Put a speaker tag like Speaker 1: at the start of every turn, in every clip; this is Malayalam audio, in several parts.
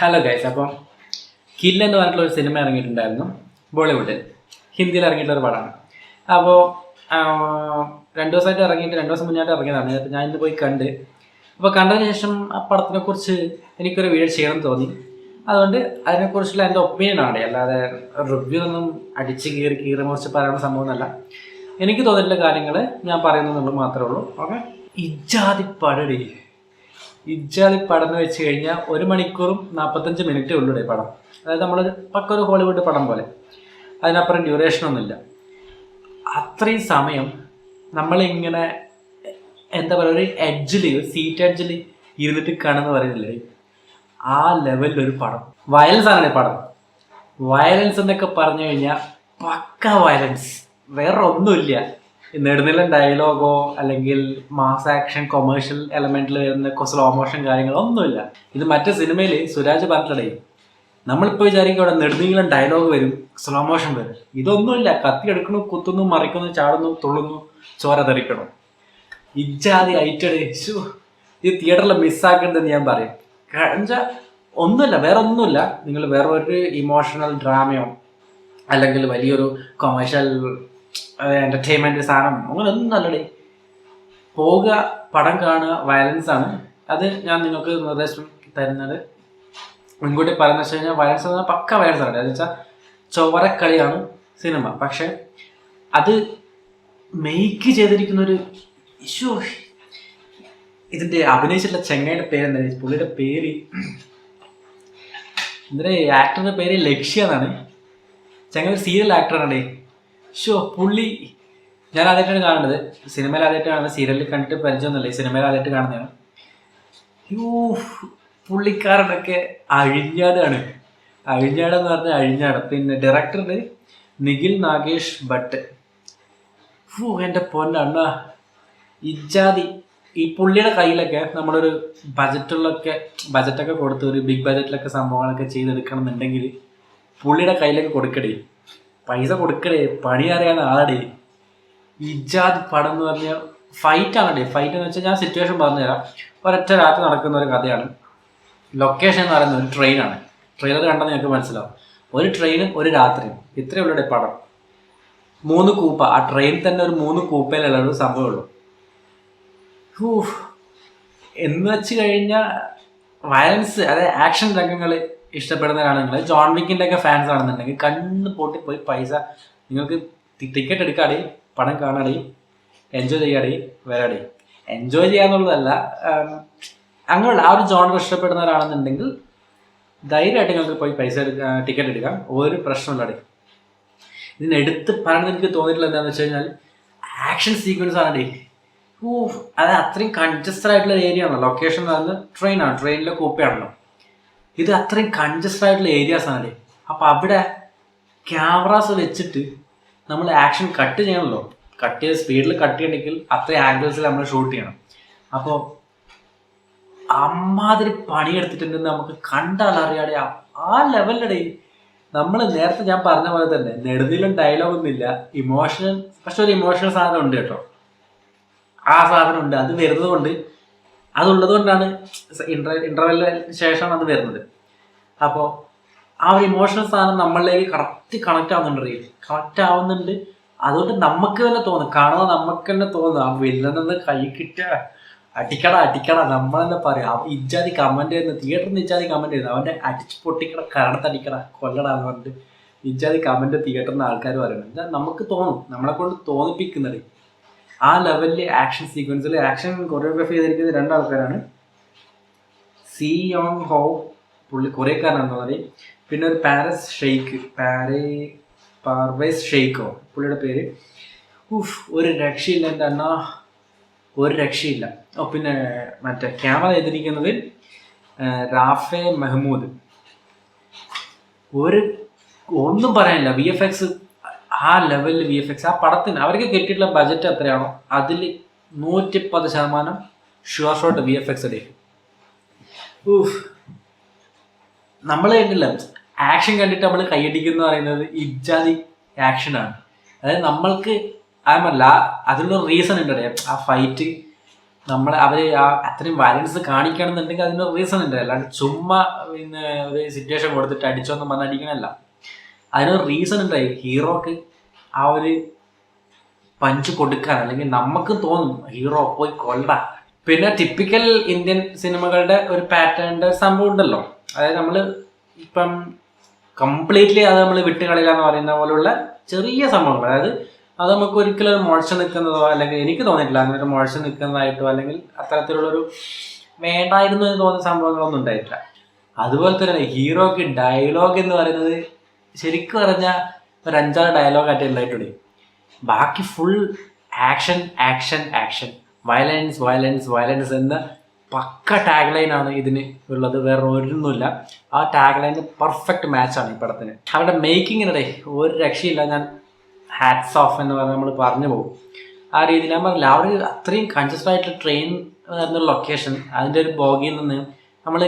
Speaker 1: Hello guys. അപ്പം കിൽ എന്ന് പറഞ്ഞിട്ടുള്ള ഒരു സിനിമ ഇറങ്ങിയിട്ടുണ്ടായിരുന്നു ബോളിവുഡിൽ. ഹിന്ദിയിൽ ഇറങ്ങിയിട്ടൊരു പടമാണ്. അപ്പോൾ 2 ദിവസമായിട്ട് ഇറങ്ങിയിട്ട് 2 ദിവസം മുന്നായിട്ട് ഇറങ്ങിയതാണ്. അപ്പോൾ ഞാൻ ഇന്ന് പോയി കണ്ട്. അപ്പോൾ കണ്ടതിന് ശേഷം ആ പടത്തിനെക്കുറിച്ച് എനിക്കൊരു വീഡിയോ ചെയ്യണമെന്ന് തോന്നി. അതുകൊണ്ട് അതിനെക്കുറിച്ചുള്ള എൻ്റെ ഒപ്പീനിയനാണ്, അല്ലാതെ റിവ്യൂ ഒന്നും അടിച്ച് കീറി മുറിച്ച് പറയുന്ന സംഭവമൊന്നുമല്ല. എനിക്ക് തോന്നിയിട്ടുള്ള കാര്യങ്ങൾ ഞാൻ പറയുന്നുള്ളത് മാത്രമേ ഉള്ളൂ. ഓക്കെ. ഇജാതി പടം എന്ന് വെച്ച് കഴിഞ്ഞാൽ 1 മണിക്കൂറും 45 മിനിറ്റേ ഉള്ളൂ പടം. അതായത് നമ്മളൊരു പക്കൊരു ഹോളിവുഡ് പടം പോലെ, അതിനപ്പുറം ഡ്യൂറേഷനൊന്നുമില്ല. അത്രയും സമയം നമ്മളിങ്ങനെ എന്താ പറയുക, ഒരു എഡ്ജിൽ, ഒരു സീറ്റ് എഡ്ജിൽ ഇരുന്നിട്ട് കാണുന്ന പറയുന്നില്ലേ, ആ ലെവലിലൊരു പടം. വയലൻസ് ആണ് പടം. വയലൻസ് എന്നൊക്കെ പറഞ്ഞു കഴിഞ്ഞാൽ പക്ക വയലൻസ്, വേറെ ഒന്നുമില്ല. നെടുന്നില്ല ഡയലോഗോ അല്ലെങ്കിൽ മാസ് ആക്ഷൻ കൊമേഴ്ഷ്യൽ എലമെന്റിൽ വരുന്ന സ്ലോ മോഷൻ കാര്യങ്ങളൊന്നുമില്ല. ഇത് മറ്റേ സിനിമയിൽ സുരാജ് പറഞ്ഞിട്ടേ, നമ്മളിപ്പോൾ വിചാരിക്കും അവിടെ നെടുനീളം ഡയലോഗ് വരും, സ്ലോ മോഷൻ വരും. ഇതൊന്നുമില്ല. കത്തി എടുക്കണു, കുത്തുന്നു, മറിക്കുന്നു, ചാടുന്നു, തുള്ളുന്നു, ചോര തെറിക്കണം. ഇജാതി ഐറ്റഡ്. ഈ തിയേറ്ററിൽ മിസ്സാക്കേണ്ടതെന്ന് ഞാൻ പറയും. എന്നുവെച്ചാൽ ഒന്നുമില്ല, വേറെ ഒന്നുമില്ല. നിങ്ങൾ വേറെ ഒരു ഇമോഷണൽ ഡ്രാമയോ അല്ലെങ്കിൽ വലിയൊരു കൊമേഴ്ഷ്യൽ എൻ്റർടൈൻമെൻറ്റ് സാധനം അങ്ങനെ ഒന്നും അല്ലടേ. പോവുക, പടം കാണുക, വയലൻസ് ആണ്. അത് ഞാൻ നിങ്ങൾക്ക് നിർദ്ദേശം തരുന്നത് മുൻകൂട്ടി പറയുന്നത് വെച്ച് കഴിഞ്ഞാൽ, വയലൻസ് എന്ന് പറഞ്ഞാൽ പക്ക വയലൻസ് ആണ്. എന്ന് വെച്ചാൽ ചോരക്കളിയാണ് സിനിമ. പക്ഷെ അത് മെയ്ക്ക് ചെയ്തിരിക്കുന്നൊരു ഇഷ്യൂ. ഇതിൻ്റെ അഭിനയിച്ചിട്ടുള്ള ചെങ്ങയുടെ പേരെന്താ, പുള്ളിയുടെ പേര് ഇതിൻ്റെ ആക്ടറിൻ്റെ പേര് ലക്ഷ്യ എന്നാണ്. ചെങ്ങ ഒരു സീരിയൽ ആക്ടറാണേ. പുള്ളി ഞാൻ ആദ്യമായിട്ടാണ് കാണുന്നത്. സിനിമയിൽ ആദ്യമായിട്ട് കാണുന്നത്, സീരിയലിൽ കണ്ടിട്ട് പരിചയമൊന്നുമില്ല. ഈ സിനിമയിൽ ആദ്യമായിട്ട് കാണുന്നതാണ്. പുള്ളിക്കാരനൊക്കെ അഴിഞ്ഞാടാണ്. അഴിഞ്ഞാടെന്ന് പറഞ്ഞാൽ അഴിഞ്ഞാട്. പിന്നെ ഡയറക്ടറുടെ നിഖിൽ നാഗേഷ് ഭട്ട്. എൻ്റെ പൊന്നണ്ണ, ഇജാതി. ഈ പുള്ളിയുടെ കയ്യിലൊക്കെ നമ്മളൊരു ബജറ്റൊക്കെ കൊടുത്ത് ഒരു ബിഗ് ബജറ്റിലൊക്കെ സംഭവങ്ങളൊക്കെ ചെയ്തെടുക്കണം എന്നുണ്ടെങ്കിൽ പുള്ളിയുടെ കയ്യിലൊക്കെ കൊടുക്കടേ, പൈസ കൊടുക്കടേ, പണി അറിയാവുന്ന ആളടേ. ഇജാതി പടം എന്ന് പറഞ്ഞാൽ ഫൈറ്റാണേ. ഫൈറ്റ് എന്ന് വെച്ചാൽ ഞാൻ സിറ്റുവേഷൻ പറഞ്ഞുതരാം. ഒരൊറ്റ രാത്രി നടക്കുന്ന ഒരു കഥയാണ്. ലൊക്കേഷൻ എന്ന് പറയുന്നത് ഒരു ട്രെയിനാണ്. ട്രെയിലർ കണ്ടാൽ നിങ്ങൾക്ക് മനസ്സിലാവും. ഒരു ട്രെയിനും ഒരു രാത്രിയും, ഇത്രയേ ഉള്ളൂ പടം. 3 കൂപ്പ. ആ ട്രെയിൻ തന്നെ ഒരു 3 കൂപ്പയിലുള്ള ഒരു സംഭവമുള്ളൂ. എന്ന് വെച്ച് കഴിഞ്ഞാൽ വയലൻസ്, അതായത് ആക്ഷൻ രംഗങ്ങൾ ഇഷ്ടപ്പെടുന്നവരാണെങ്കിൽ, ജോൺ വിക്കിൻ്റെ ഒക്കെ ഫാൻസ് ആണെന്നുണ്ടെങ്കിൽ കണ്ണ് പൊട്ടിപ്പോയി പൈസ നിങ്ങൾക്ക് ടിക്കറ്റ് എടുക്കാടേ, പടം കാണാടേ, എൻജോയ് ചെയ്യാടേ, വരാടേ. എൻജോയ് ചെയ്യാന്നുള്ളതല്ല, അങ്ങനെയുള്ള ആ ഒരു ജോണർ ഇഷ്ടപ്പെടുന്നവരാണെന്നുണ്ടെങ്കിൽ ധൈര്യമായിട്ട് നിങ്ങൾക്ക് പോയി ടിക്കറ്റ് എടുക്കാം. ഒരു പ്രശ്നമില്ലാടേ. ഇതിനെടുത്ത് പറയുന്നത് എനിക്ക് തോന്നിയിട്ടുള്ള എന്താണെന്ന് വെച്ച് കഴിഞ്ഞാൽ, ആക്ഷൻ സീക്വൻസ് ആണേ. അത് അത്രയും കൺജസ്റ്റഡ് ആയിട്ടുള്ള ഏരിയ ആണല്ലോ. ലൊക്കേഷൻ എന്ന് പറയുന്നത് ട്രെയിനാണ്, ട്രെയിനിലെ കൂപ്പയാണല്ലോ. ഇത് അത്രയും കൺജസ്റ്റഡ് ആയിട്ടുള്ള ഏരിയാസ് ആണ്. അപ്പോൾ അവിടെ ക്യാമറാസ് വെച്ചിട്ട് നമ്മൾ ആക്ഷൻ കട്ട് ചെയ്യണമല്ലോ. കട്ട് ചെയ്ത് സ്പീഡിൽ കട്ട് ചെയ്യണമെങ്കിൽ അത്രയും ആംഗിൾസിൽ നമ്മൾ ഷൂട്ട് ചെയ്യണം. അപ്പോൾ അമ്മാതിരി പണിയെടുത്തിട്ടുണ്ടെന്ന് നമുക്ക് കണ്ടാൽ അറിയാതെ. ആ ലെവലിലടെ നമ്മൾ നേരത്തെ ഞാൻ പറഞ്ഞ പോലെ തന്നെ നെടുനീളം ഡയലോഗൊന്നുമില്ല, ഇമോഷണൽ. പക്ഷെ ഒരു ഇമോഷണൽ സാധനം ഉണ്ട് കേട്ടോ. ആ സാധനം ഉണ്ട്. അത് വരുന്നത് കൊണ്ട്, അതുള്ളത് കൊണ്ടാണ് ഇന്റർവെല്ലിന് ശേഷമാണ് അത് വരുന്നത്. അപ്പോൾ ആ ഒരു ഇമോഷണൽ സാധനം നമ്മളിലേക്ക് കണക്റ്റ് ആവുന്നുണ്ട്. അതുകൊണ്ട് നമുക്ക് തന്നെ തോന്നും, കാണുമ്പോൾ നമുക്ക് തന്നെ തോന്നും ആ വില്ലനെന്ന് കൈ കിട്ടുക, അടിക്കട നമ്മൾ തന്നെ പറയാം. ഇജാതി കമന്റ് ചെയ്യുന്ന തിയേറ്ററിൽ നിന്ന് ഇജാതി കമന്റ് ചെയ്യുന്നത്, അവൻ്റെ അടിച്ച് പൊട്ടിക്കട, കരണത്തടിക്കട, കൊല്ലടാന്ന് പറഞ്ഞിട്ട് ഇജാതി കമന്റ് തിയേറ്ററിൽ നിന്ന് ആൾക്കാർ പറയുന്നത്. നമുക്ക് തോന്നും, നമ്മളെ കൊണ്ട് തോന്നിപ്പിക്കുന്നത്. ആ ലെവലിൽ ആക്ഷൻ സീക്വൻസിൽ ആക്ഷൻ കൊറിയോഗ്രാഫി ചെയ്തിരിക്കുന്നത് 2 ആൾക്കാരാണ്. സി യോങ് ഹോ, പുള്ളി കൊറിയക്കാരനാണെന്ന് പറയും. പിന്നെ ഒരു പാർവേസ് ഷെയ്ഖോ പുള്ളിയുടെ പേര്. ഒരു രക്ഷയില്ല എൻ്റെ അണ്ണ, ഒരു രക്ഷയില്ല. പിന്നെ മറ്റേ ക്യാമറ ചെയ്തിരിക്കുന്നത് റാഫെ മെഹ്മൂദ്. ഒന്നും പറയാനില്ല. VFX ആ ലെവലിൽ VFX. ആ പടത്തിന് അവർക്ക് കിട്ടിയിട്ടുള്ള ബജറ്റ് എത്രയാണോ അതിൽ 110% ഷുവർ ഷോട്ട് VFX അടേ. നമ്മൾ കണ്ടില്ല, ആക്ഷൻ കണ്ടിട്ട് നമ്മൾ കൈയടിക്കുന്ന പറയുന്നത് ഇജാതി ആക്ഷനാണ്. അതായത് നമ്മൾക്ക് അതല്ല, അതിനുള്ള റീസൺ ഉണ്ട്. ആ ഫൈറ്റ് അവർ അത്രയും വയലൻസ് കാണിക്കണമെന്നുണ്ടെങ്കിൽ അതിനൊരു റീസൺ ഉണ്ട്. അല്ലാണ്ട് ചുമ്മാ പിന്നെ ഒരു സിറ്റുവേഷൻ കൊടുത്തിട്ട് അടിച്ചോന്നും പറഞ്ഞ് അടിക്കണമല്ല. അതിനൊരു റീസൺ ഉണ്ടായി. ഹീറോക്ക് ആ ഒരു പഞ്ച് കൊടുക്കാൻ, അല്ലെങ്കിൽ നമുക്ക് തോന്നും ഹീറോ പോയി കൊല്ലടാ. പിന്നെ ടിപ്പിക്കൽ ഇന്ത്യൻ സിനിമകളുടെ ഒരു പാറ്റേണിന്റെ സംഭവം ഉണ്ടല്ലോ, അതായത് നമ്മൾ ഇപ്പം കംപ്ലീറ്റ്ലി അത് നമ്മൾ വിട്ടുകളില്ല എന്ന് പറയുന്ന പോലുള്ള ചെറിയ സംഭവങ്ങൾ, അതായത് അത് നമുക്ക് ഒരിക്കലും ഒരു മുഴച്ചു നിൽക്കുന്നതോ, അല്ലെങ്കിൽ എനിക്ക് തോന്നിയിട്ടില്ല അങ്ങനെ ഒരു മുഴച്ചു നിൽക്കുന്നതായിട്ടോ, അല്ലെങ്കിൽ അത്തരത്തിലുള്ളൊരു വേണ്ടായിരുന്നു എന്ന് തോന്നുന്ന സംഭവങ്ങളൊന്നും ഉണ്ടായിട്ടില്ല. അതുപോലെ തന്നെ ഹീറോക്ക് ഡയലോഗ് എന്ന് പറയുന്നത് ശരിക്കും പറഞ്ഞാൽ ഒരു 5-6 ഡയലോഗായിട്ട് ഉണ്ടായിട്ടുണ്ട്. ബാക്കി full action action action, violence violence violence എന്ന പക്ക ടാഗ് ലൈനാണ് ഇതിന് ഉള്ളത്. വേറെ ഒന്നുമില്ല. ആ ടാഗ് ലൈന് പെർഫെക്റ്റ് മാച്ചാണ് ഈ പടത്തിന്. അവരുടെ മേക്കിങ്ങിനിടെ ഒരു രക്ഷയില്ല. ഞാൻ ഹാറ്റ്സ് ഓഫ് എന്ന് പറഞ്ഞാൽ നമ്മൾ പറഞ്ഞു പോകും. ആ രീതിയിൽ ഞാൻ പറഞ്ഞില്ല, ആ ഒരു അത്രയും കൺജസ്റ്റഡ് ആയിട്ടുള്ള ട്രെയിൻ എന്നൊരു ലൊക്കേഷൻ, അതിൻ്റെ ഒരു ബോഗിയിൽ നിന്ന് നമ്മൾ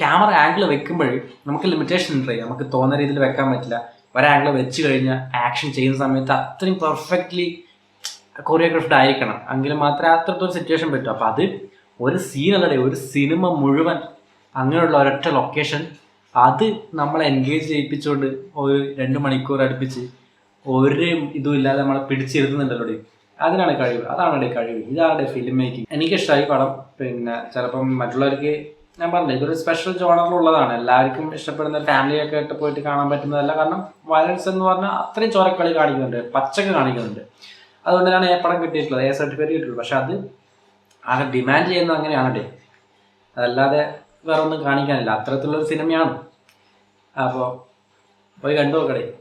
Speaker 1: ക്യാമറ ആംഗിൾ വെക്കുമ്പോൾ നമുക്ക് ലിമിറ്റേഷൻ ഉണ്ട്. നമുക്ക് തോന്നുന്ന രീതിയിൽ വെക്കാൻ പറ്റില്ല. ഒരാംഗിൾ വെച്ച് കഴിഞ്ഞാൽ ആക്ഷൻ ചെയ്യുന്ന സമയത്ത് അത്രയും പെർഫെക്റ്റ്ലി കൊറിയോഗ്രാഫ്ഡ് ആയിരിക്കണം, എങ്കിലും മാത്രമേ അത്രത്തൊരു സിറ്റുവേഷൻ പറ്റൂ. അപ്പോൾ അത് ഒരു സീനല്ലേ, ഒരു സിനിമ മുഴുവൻ അങ്ങനെയുള്ള ഒരൊറ്റ ലൊക്കേഷൻ, അത് നമ്മളെ എൻഗേജ് ചെയ്യിപ്പിച്ചുകൊണ്ട് ഒരു 2 മണിക്കൂർ അടുപ്പിച്ച് ഒരു ഇതും ഇല്ലാതെ നമ്മളെ പിടിച്ചിരുത്തുന്നുണ്ടല്ലോ. അതിനാണ് കഴിവ്, അതാണ് കഴിവ്, ഇതാണ് ഫിലിം മേക്കിംഗ്. എനിക്കിഷ്ടമായി പടം. പിന്നെ ചിലപ്പം മറ്റുള്ളവർക്ക്, ഞാൻ പറഞ്ഞില്ല, ഇതൊരു സ്പെഷ്യൽ ജോണറിലുള്ളതാണ്. എല്ലാവർക്കും ഇഷ്ടപ്പെടുന്ന ഫാമിലിയൊക്കെ ആയിട്ട് പോയിട്ട് കാണാൻ പറ്റുന്നതല്ല. കാരണം വയലൻസ് എന്ന് പറഞ്ഞാൽ അത്രയും ചോരക്കളി കാണിക്കുന്നുണ്ട്, പച്ചക്ക് കാണിക്കുന്നുണ്ട്. അതുകൊണ്ടാണ് എ പടം കിട്ടിയിട്ടുള്ളത്, എ സർട്ടിഫിക്കറ്റ് കിട്ടിയിട്ടുള്ളത്. പക്ഷെ അത് ആകെ ഡിമാൻഡ് ചെയ്യുന്നത് അങ്ങനെയാണല്ലേ, അതല്ലാതെ വേറെ ഒന്നും കാണിക്കാനില്ല. അത്തരത്തിലുള്ളൊരു സിനിമയാണ്. അപ്പോൾ പോയി കണ്ടു നോക്കടേ.